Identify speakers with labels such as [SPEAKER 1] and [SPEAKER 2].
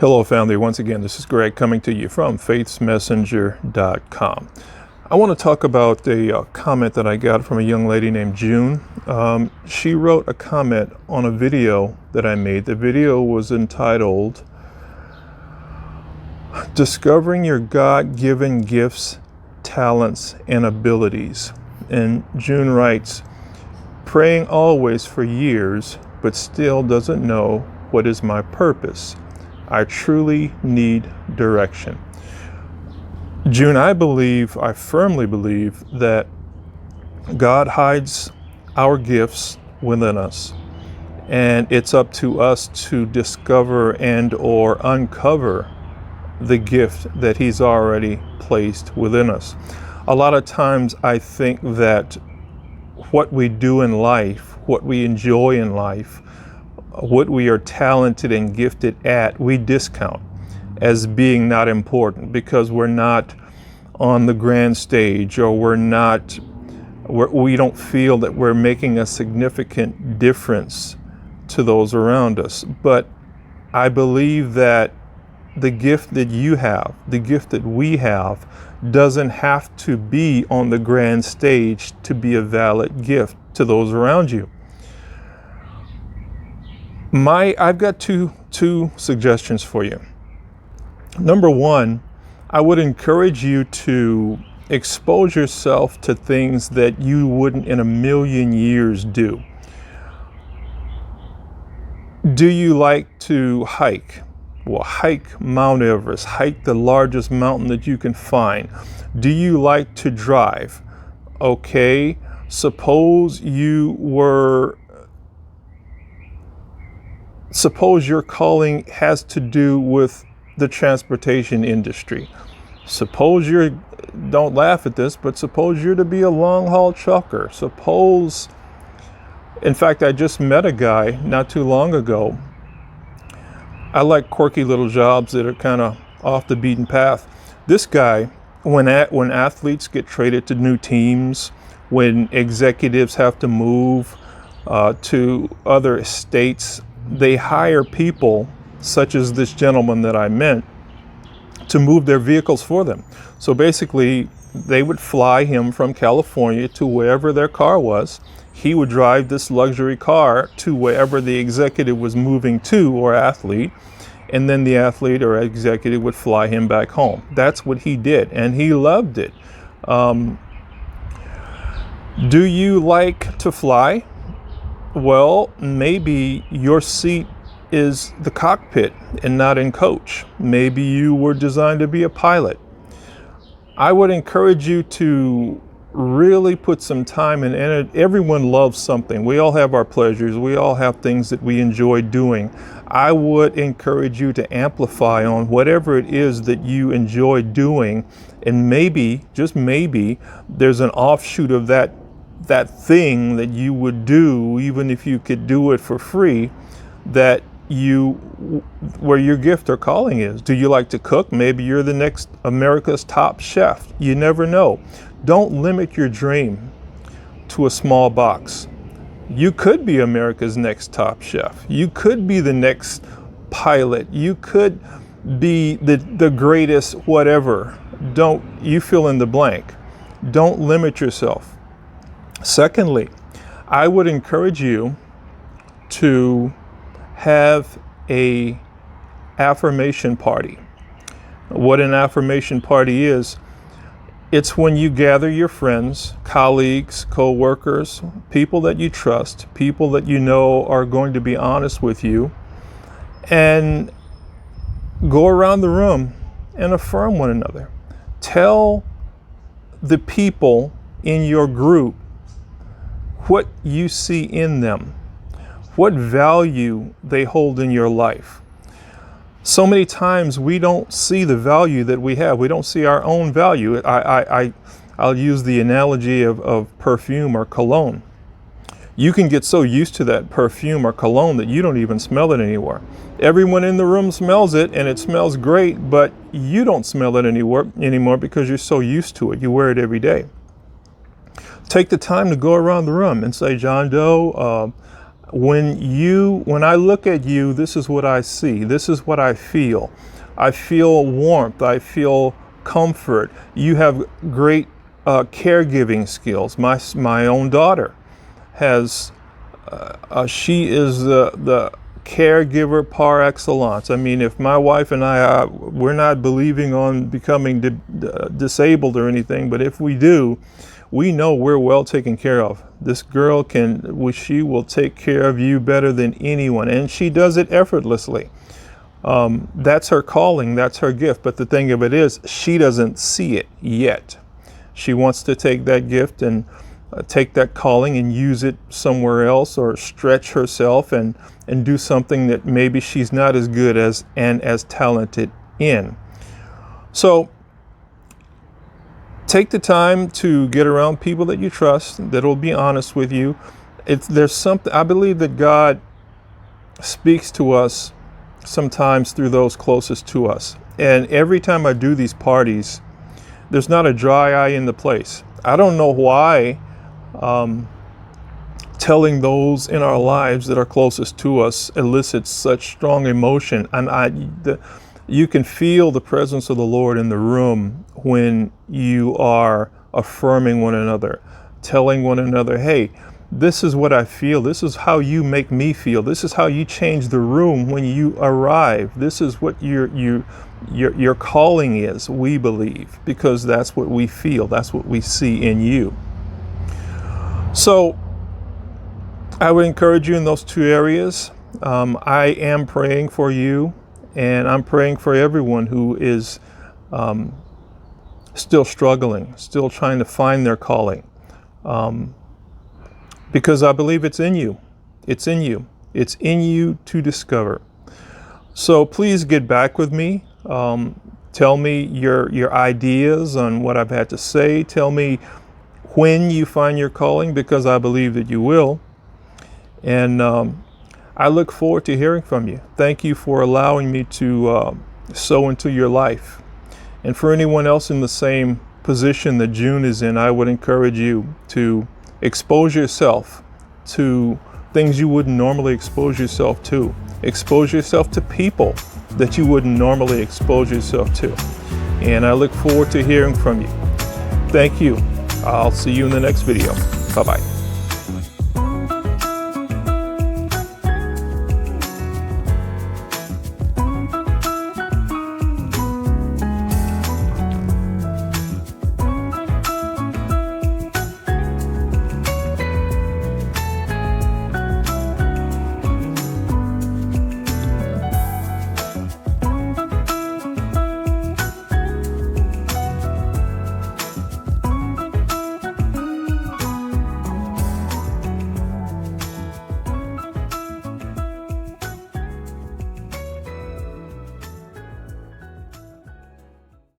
[SPEAKER 1] Hello, family. Once again, this is Greg coming to you from FaithsMessenger.com. I want to talk about a comment that I got from a young lady named June. She wrote a comment on a video that I made. The video was entitled, Discovering Your God-Given Gifts, Talents, and Abilities. And June writes, praying always for years, but still doesn't know what is my purpose. I truly need direction. June, I firmly believe that God hides our gifts within us, and it's up to us to discover and or uncover the gift that He's already placed within us. A lot of times I think that what we do in life, what we enjoy in life, what we are talented and gifted at, we discount as being not important because we're not on the grand stage, or we don't feel that we're making a significant difference to those around us. But I believe that the gift that you have, the gift that we have, doesn't have to be on the grand stage to be a valid gift to those around you. I've got two suggestions for you. Number one, I would encourage you to expose yourself to things that you wouldn't in a million years do. Do you like to hike? Well, hike Mount Everest, hike the largest mountain that you can find. Do you like to drive? Okay, suppose your calling has to do with the transportation industry. Don't laugh at this, but suppose you're to be a long haul trucker. In fact, I just met a guy not too long ago. I like quirky little jobs that are kind of off the beaten path. This guy, when athletes get traded to new teams, when executives have to move to other states, they hire people such as this gentleman that I met to move their vehicles for them. So basically, they would fly him from California to wherever their car was. He would drive this luxury car to wherever the executive was moving to, or athlete, and then the athlete or executive would fly him back home. That's what he did, and he loved it. Do you like to fly? Well, maybe your seat is the cockpit and not in coach. Maybe you were designed to be a pilot. I would encourage you to really put some time in it. Everyone loves something. We all have our pleasures. We all have things that we enjoy doing. I would encourage you to amplify on whatever it is that you enjoy doing, and maybe, just maybe, there's an offshoot of that thing that you would do, even if you could do it for free, where your gift or calling is. Do you like to cook? Maybe you're the next America's top chef. You never know. Don't limit your dream to a small box. You could be America's next top chef. You could be the next pilot. You could be the greatest whatever. You fill in the blank. Don't limit yourself. Secondly, I would encourage you to have an affirmation party. What an affirmation party is, it's when you gather your friends, colleagues, co-workers, people that you trust, people that you know are going to be honest with you, and go around the room and affirm one another. Tell the people in your group what you see in them, what value they hold in your life. So many times we don't see the value that we have. We don't see our own value. I'll use the analogy of perfume or cologne. You can get so used to that perfume or cologne that you don't even smell it anymore. Everyone in the room smells it and it smells great, but you don't smell it anymore because you're so used to it. You wear it every day. Take the time to go around the room and say, John Doe, When I look at you, this is what I see. This is what I feel. I feel warmth. I feel comfort. You have great caregiving skills. My own daughter has, she is the caregiver par excellence. I mean, if my wife and I, we're not believing on becoming disabled or anything, but if we do, we know we're well taken care of. This girl she will take care of you better than anyone, and she does it effortlessly. That's her calling, that's her gift. But the thing of it is, she doesn't see it yet. She wants to take that gift and take that calling and use it somewhere else, or stretch herself and do something that maybe she's not as good as and as talented in. So take the time to get around people that you trust, that will be honest with you. There's something, I believe that God speaks to us sometimes through those closest to us. And every time I do these parties, there's not a dry eye in the place. I don't know why telling those in our lives that are closest to us elicits such strong emotion. And you can feel the presence of the Lord in the room when you are affirming one another, telling one another, hey, this is what I feel. This is how you make me feel. This is how you change the room when you arrive. This is what your calling is, we believe, because that's what we feel. That's what we see in you. So I would encourage you in those two areas. I am praying for you, and I'm praying for everyone who is still struggling, still trying to find their calling. Because I believe it's in you. It's in you. It's in you to discover. So please get back with me. Tell me your ideas on what I've had to say. Tell me when you find your calling, because I believe that you will. And I look forward to hearing from you. Thank you for allowing me to sow into your life. And for anyone else in the same position that June is in, I would encourage you to expose yourself to things you wouldn't normally expose yourself to. Expose yourself to people that you wouldn't normally expose yourself to. And I look forward to hearing from you. Thank you. I'll see you in the next video. Bye-bye.